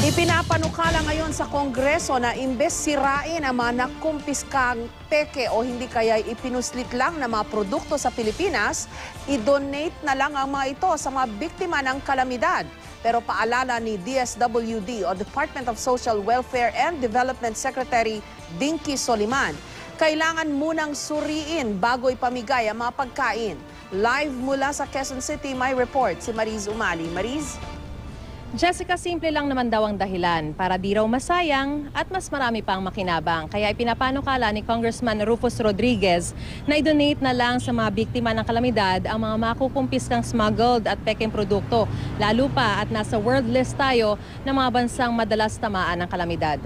Ipinapanukala ngayon sa Kongreso na imbes sirain ang mga nakumpiskang peke o hindi kaya ipinuslit lang na mga produkto sa Pilipinas, i-donate na lang ang mga ito sa mga biktima ng kalamidad. Pero paalala ni DSWD o Department of Social Welfare and Development Secretary Dinky Soliman, kailangan munang suriin bago ipamigay ang mga pagkain. Live mula sa Quezon City, may report si Mariz Umali. Mariz? Jessica, simple lang naman daw ang dahilan para di raw masayang at mas marami pang makinabang. Kaya ipinapanukala ni Congressman Rufus Rodriguez na i-donate na lang sa mga biktima ng kalamidad ang mga makukumpiskang smuggled at pekeng produkto. Lalo pa at nasa world list tayo ng mga bansang madalas tamaan ng kalamidad.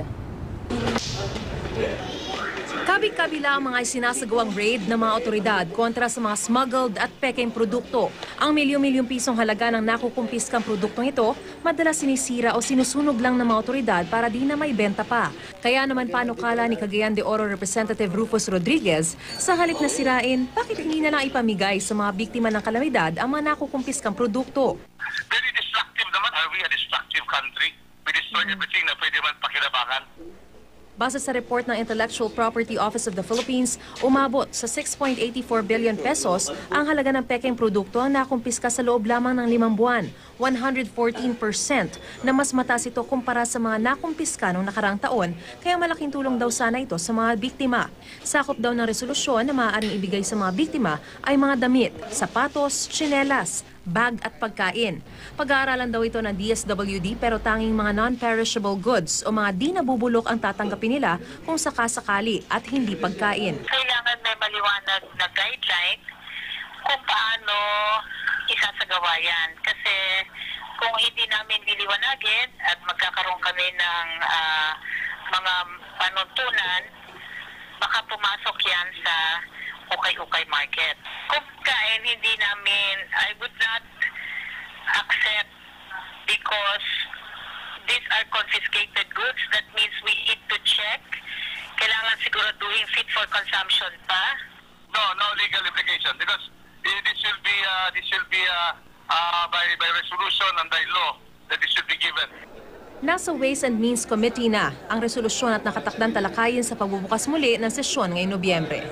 Kabi-kabila ang mga sinasagawang raid ng mga otoridad kontra sa mga smuggled at pekeng produkto. Ang milyon-milyong pisong halaga ng nakukumpiskang produktong ito, madalas sinisira o sinusunog lang ng mga otoridad para di na may benta pa. Kaya naman panukala ni Cagayan de Oro Representative Rufus Rodriguez, sa halip na sirain, bakit hindi na lang ipamigay sa mga biktima ng kalamidad ang mga nakukumpiskang produkto? Very destructive naman. Are we a destructive country? We destroy everything na pwede man pakinabangan. Base sa report ng Intellectual Property Office of the Philippines, umabot sa 6.84 billion pesos ang halaga ng pekeng produkto ang nakumpiska sa loob lamang ng 5 buwan, 114%, na mas mataas ito kumpara sa mga nakumpiska noong nakarang taon, kaya malaking tulong daw sana ito sa mga biktima. Sakop daw ng resolusyon na maaaring ibigay sa mga biktima ay mga damit, sapatos, tsinelas, bag at pagkain. Pag-aaralan daw ito ng DSWD pero tanging mga non-perishable goods o mga di nabubulok ang tatanggapin nila kung sakasakali at hindi pagkain. Kailangan may maliwanag na guideline kung paano isasagawa yan. Kasi kung hindi namin diliwanagin at magkakaroon kami ng mga panuntunan, baka pumasok yan sa ukay-ukay market. Kung kain, hindi namin, I would not accept because these are confiscated goods. That means we need to check. Kailangan siguraduhin fit for consumption pa. No legal implication because this will be by resolution and by law that this should be given. Nasa Ways and Means Committee na ang resolusyon at nakatakdang talakayin sa pagbubukas muli ng sesyon ngayong Nobyembre.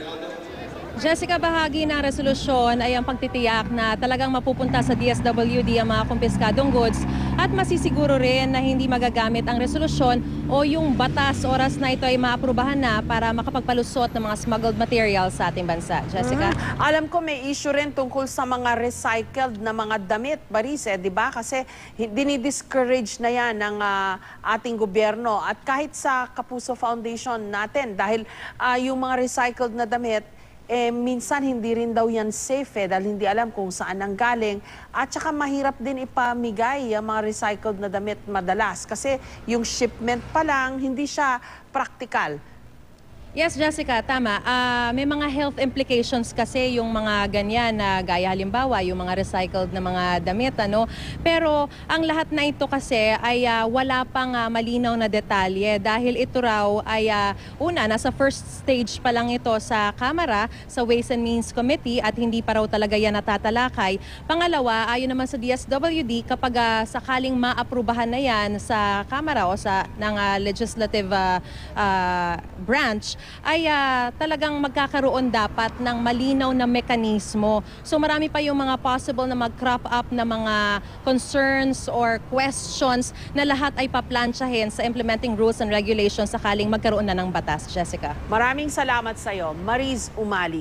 Jessica, bahagi ng resolusyon ay ang pagtitiyak na talagang mapupunta sa DSWD ang mga kumpiskadong goods at masisiguro rin na hindi magagamit ang resolusyon o yung batas oras na ito ay maaprubahan na para makapagpalusot ng mga smuggled materials sa ating bansa. Jessica? Alam ko may issue rin tungkol sa mga recycled na mga damit, Barise, di ba? Kasi dinidiscourage na yan ng ating gobyerno at kahit sa Kapuso Foundation natin dahil yung mga recycled na damit, minsan hindi rin daw yan safe dahil hindi alam kung saan nanggaling at saka mahirap din ipamigay ang mga recycled na damit madalas kasi yung shipment pa lang hindi siya practical. Yes, Jessica, tama. May mga health implications kasi yung mga ganyan na gaya halimbawa, yung mga recycled na mga damit, ano? Pero ang lahat na ito kasi ay wala pang malinaw na detalye dahil ito raw ay una, nasa first stage pa lang ito sa Kamara, sa Ways and Means Committee at hindi pa raw talaga yan natatalakay. Pangalawa, ayon naman sa DSWD, kapag sakaling maaprubahan na yan sa Kamara o sa ng legislative branch, ay talagang magkakaroon dapat ng malinaw na mekanismo. So marami pa yung mga possible na mag-crop up na mga concerns or questions na lahat ay paplansyahin sa implementing rules and regulations sakaling magkaroon na ng batas. Jessica. Maraming salamat sa iyo, Mariz Umali.